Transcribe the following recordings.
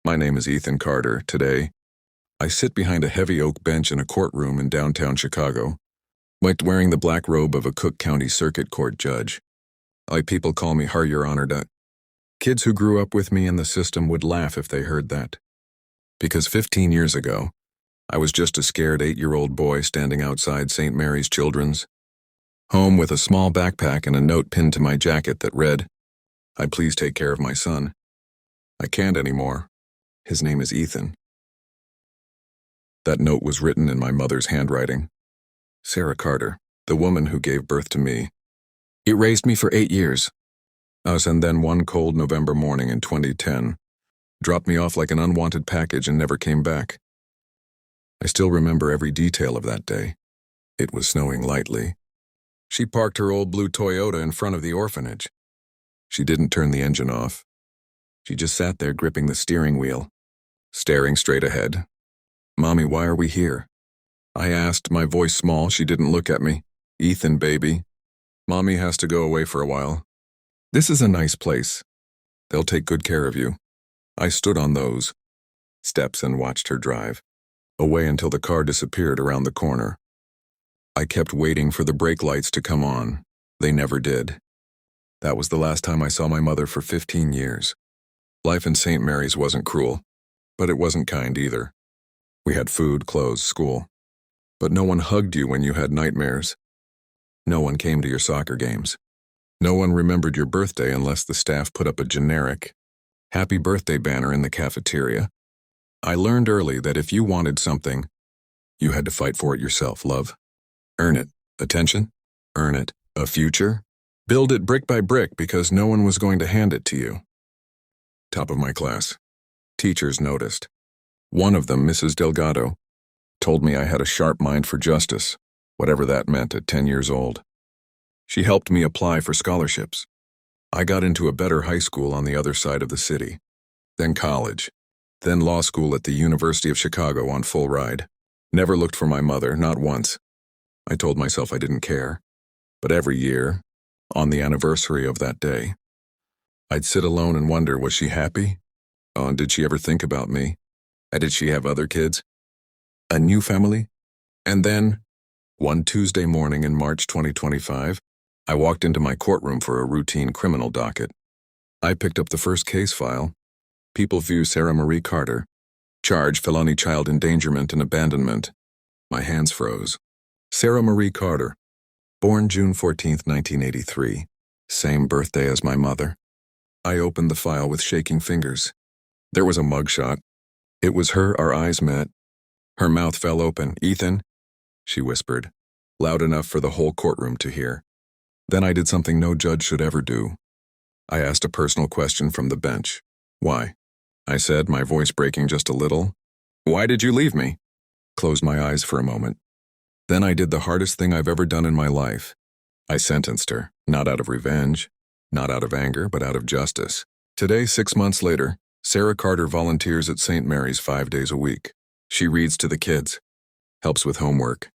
My name is Ethan Carter. Today, I sit behind a heavy oak bench in a courtroom in downtown Chicago, wearing the black robe of a Cook County Circuit Court judge. People call me Your Honor. Kids who grew up with me in the system would laugh if they heard that. Because 15 years ago, I was just a scared 8-year-old boy standing outside St. Mary's Children's home with a small backpack and a note pinned to my jacket that read, "I please take care of my son. I can't anymore. His name is Ethan." That note was written in my mother's handwriting. Sarah Carter, the woman who gave birth to me. It raised me for 8 years. And then one cold November morning in 2010, dropped me off like an unwanted package and never came back. I still remember every detail of that day. It was snowing lightly. She parked her old blue Toyota in front of the orphanage. She didn't turn the engine off. She just sat there gripping the steering wheel, staring straight ahead. "Mommy, why are we here?" I asked, my voice small. She didn't look at me. "Ethan, baby. Mommy has to go away for a while. This is a nice place. They'll take good care of you." I stood on those steps and watched her drive away until the car disappeared around the corner. I kept waiting for the brake lights to come on. They never did. That was the last time I saw my mother for 15 years. Life in St. Mary's wasn't cruel, but it wasn't kind either. We had food, clothes, school. But no one hugged you when you had nightmares. No one came to your soccer games. No one remembered your birthday unless the staff put up a generic "Happy Birthday" banner in the cafeteria. I learned early that if you wanted something, you had to fight for it yourself. Love. Earn it. Attention. Earn it. A future. Build it brick by brick because no one was going to hand it to you. Top of my class. Teachers noticed. One of them, Mrs. Delgado, told me I had a sharp mind for justice, whatever that meant at 10 years old. She helped me apply for scholarships. I got into a better high school on the other side of the city, then college, then law school at the University of Chicago on full ride. Never looked for my mother, not once. I told myself I didn't care. But every year, on the anniversary of that day, I'd sit alone and wonder, was she happy? Oh, and did she ever think about me? And did she have other kids? A new family? And then, one Tuesday morning in March 2025, I walked into my courtroom for a routine criminal docket. I picked up the first case file. People view Sarah Marie Carter. Charge felony child endangerment and abandonment. My hands froze. Sarah Marie Carter. Born June 14, 1983. Same birthday as my mother. I opened the file with shaking fingers. There was a mugshot. It was her. Our eyes met. Her mouth fell open. "Ethan," she whispered, loud enough for the whole courtroom to hear. Then I did something no judge should ever do. I asked a personal question from the bench. "Why?" I said, my voice breaking just a little. "Why did you leave me?" Closed my eyes for a moment. Then I did the hardest thing I've ever done in my life. I sentenced her, not out of revenge, not out of anger, but out of justice. Today, 6 months later, Sarah Carter volunteers at St. Mary's 5 days a week. She reads to the kids, helps with homework,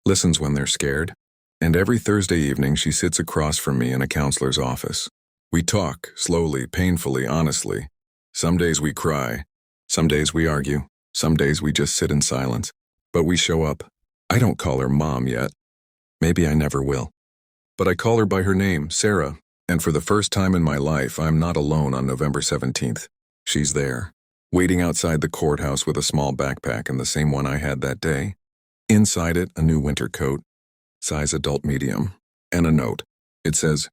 listens when they're scared, and every Thursday evening she sits across from me in a counselor's office. We talk, slowly, painfully, honestly. Some days we cry, some days we argue, some days we just sit in silence. But we show up. I don't call her Mom yet. Maybe I never will. But I call her by her name, Sarah, and for the first time in my life, I'm not alone on November 17th. She's there, waiting outside the courthouse with a small backpack and the same one I had that day. Inside it, a new winter coat, size adult medium, and a note. It says,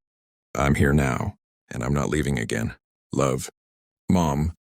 "I'm here now, and I'm not leaving again. Love, Mom."